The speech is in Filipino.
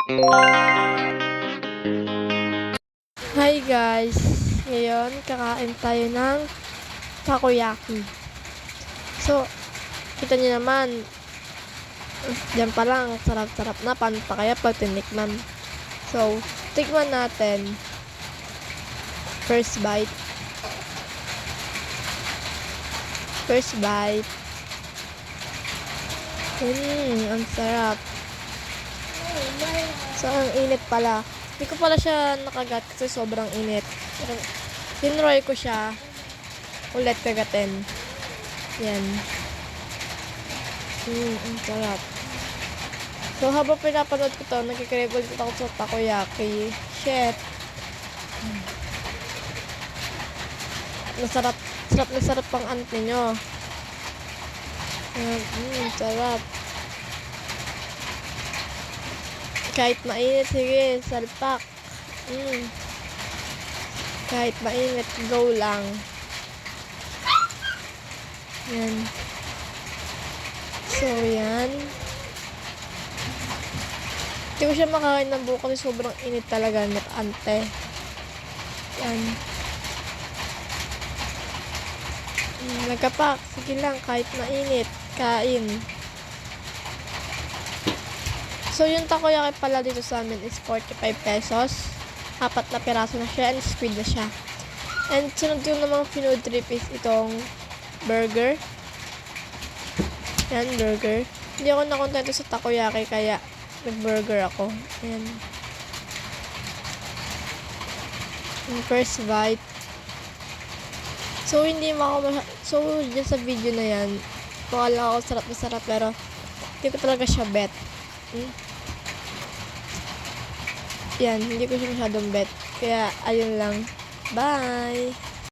Hi guys! Ngayon, kakain tayo ng takoyaki. So, kita niyo naman, diyan pa lang, sarap-sarap na. Paano pa kaya pag tinikman? So, tikman natin. First bite. First bite. Ang sarap. So, ang init pala. Hindi ko pala siya nakagat kasi sobrang init. Pero, tinry ko siya ulit kagatin. Yan. Ang sarap. So, habang pinapanood ko to, nagkikrave ulit ako sa takoyaki. Shit. Masarap. Sarap na sarap pang ante nyo. Sarap. Kahit mainit, sige, salpak. Kahit mainit, go lang. Yan. So, yan. Hindi ko siya makakain ng buo kasi sobrang init talaga ng ante. Yan. Nagkapak. Sige lang, kahit mainit. Kain. So, yung takoyaki pala dito sa amin is 45 pesos. 4 na piraso na siya and squid na siya. And sunod yung namang food trip is itong burger. Yan, burger. Hindi ako nakontento sa takoyaki kaya nag-burger ako. Ayan. Yung first bite. So, hindi mo ako so, dyan sa video na yan, pakala ako sarap na sarap pero hindi ko talaga siya bet. Yan, hindi ko siya masyadong bet. Kaya, ayun lang. Bye!